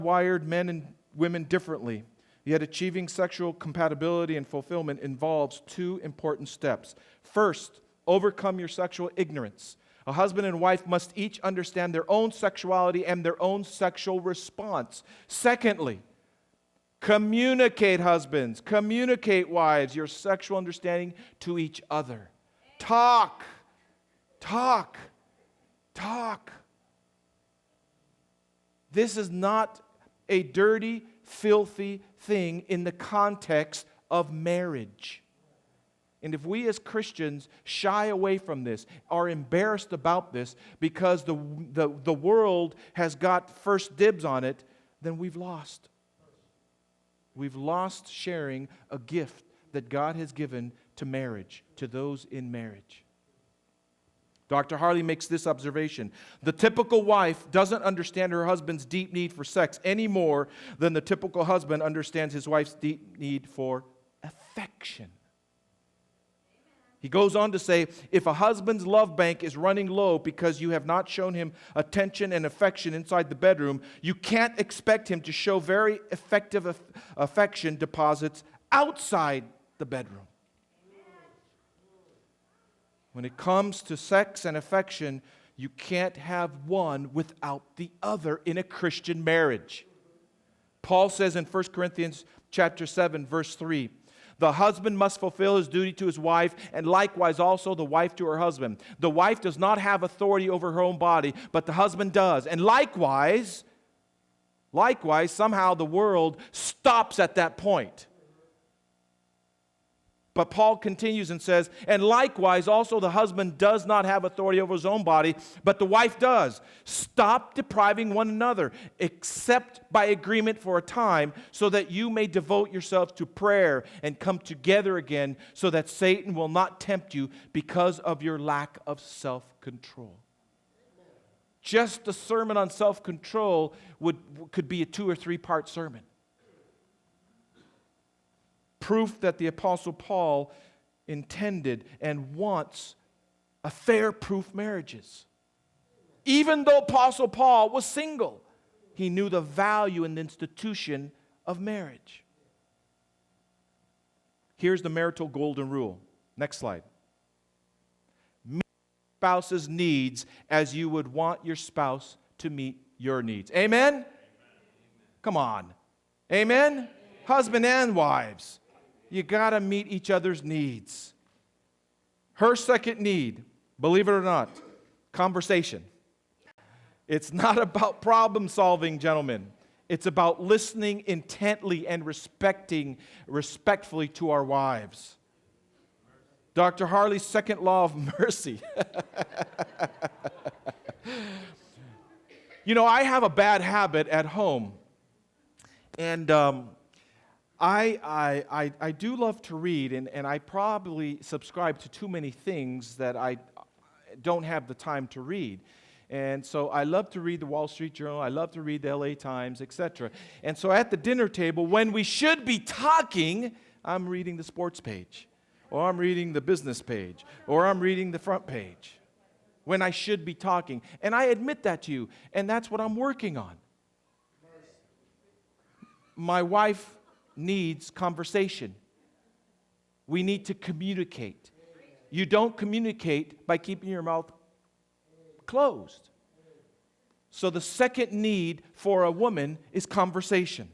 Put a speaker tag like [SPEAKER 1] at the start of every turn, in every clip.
[SPEAKER 1] Wired men and women differently. Yet achieving sexual compatibility and fulfillment involves two important steps. First, overcome your sexual ignorance. A husband and wife must each understand their own sexuality and their own sexual response. Secondly, communicate, husbands, communicate, wives, your sexual understanding to each other. Talk. This is not a dirty, filthy thing in the context of marriage. And if we as Christians shy away from this, are embarrassed about this because the world has got first dibs on it, then we've lost. We've lost sharing a gift that God has given to marriage, to those in marriage. Dr. Harley makes this observation. The typical wife doesn't understand her husband's deep need for sex any more than the typical husband understands his wife's deep need for affection. He goes on to say, if a husband's love bank is running low because you have not shown him attention and affection inside the bedroom, you can't expect him to show very effective affection deposits outside the bedroom. When it comes to sex and affection, you can't have one without the other in a Christian marriage. Paul says in 1 Corinthians chapter 7, verse 3, the husband must fulfill his duty to his wife, and likewise also the wife to her husband. The wife does not have authority over her own body, but the husband does. And likewise, somehow the world stops at that point. But Paul continues and says, and likewise also the husband does not have authority over his own body, but the wife does. Stop depriving one another, except by agreement for a time, so that you may devote yourselves to prayer and come together again, so that Satan will not tempt you because of your lack of self-control. Just a sermon on self-control could be a 2 or 3 part sermon. Proof that the Apostle Paul intended and wants affair-proof marriages. Even though Apostle Paul was single, he knew the value and the institution of marriage. Here's the marital golden rule. Next slide. Meet your spouse's needs as you would want your spouse to meet your needs. Amen? Amen. Come on. Amen? Amen? Husband and wives. You got to meet each other's needs. Her second need, believe it or not, conversation. It's not about problem solving, gentlemen. It's about listening intently and respectfully to our wives. Dr. Harley's second law of mercy. You know, I have a bad habit at home. And I do love to read, and I probably subscribe to too many things that I don't have the time to read. And so I love to read the Wall Street Journal, I love to read the LA Times, etc. And so at the dinner table, when we should be talking, I'm reading the sports page, or I'm reading the business page, or I'm reading the front page, when I should be talking. And I admit that to you, and that's what I'm working on. My wife needs conversation. We need to communicate. You don't communicate by keeping your mouth closed. So the second need for a woman is conversation.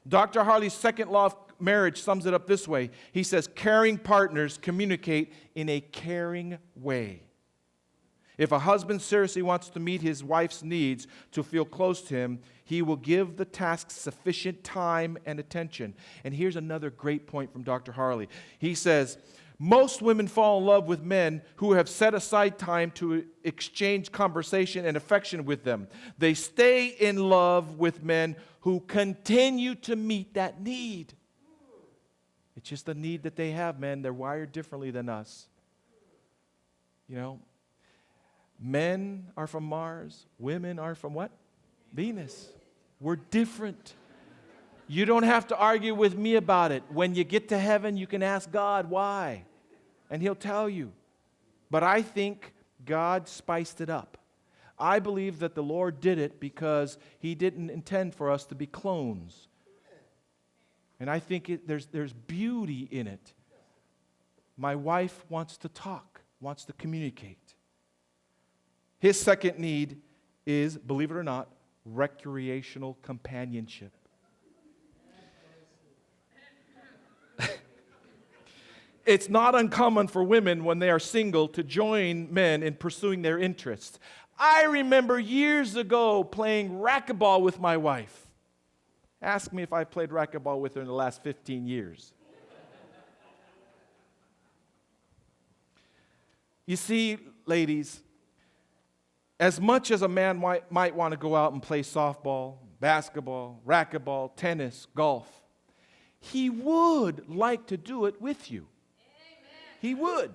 [SPEAKER 1] Dr. Harley's second law of marriage sums it up this way. He says, caring partners communicate in a caring way. If a husband seriously wants to meet his wife's needs to feel close to him, he will give the task sufficient time and attention. And here's another great point from Dr. Harley. He says, most women fall in love with men who have set aside time to exchange conversation and affection with them. They stay in love with men who continue to meet that need. It's just a need that they have, man. They're wired differently than us. You know, men are from Mars. Women are from what? Venus. We're different. You don't have to argue with me about it. When you get to heaven, you can ask God why, and He'll tell you. But I think God spiced it up. I believe that the Lord did it because He didn't intend for us to be clones. And I think there's beauty in it. My wife wants to talk, wants to communicate. His second need is, believe it or not, recreational companionship. It's not uncommon for women when they are single to join men in pursuing their interests. I remember years ago playing racquetball with my wife. Ask me if I've played racquetball with her in the last 15 years. You see, ladies, as much as a man might want to go out and play softball, basketball, racquetball, tennis, golf, he would like to do it with you. He would.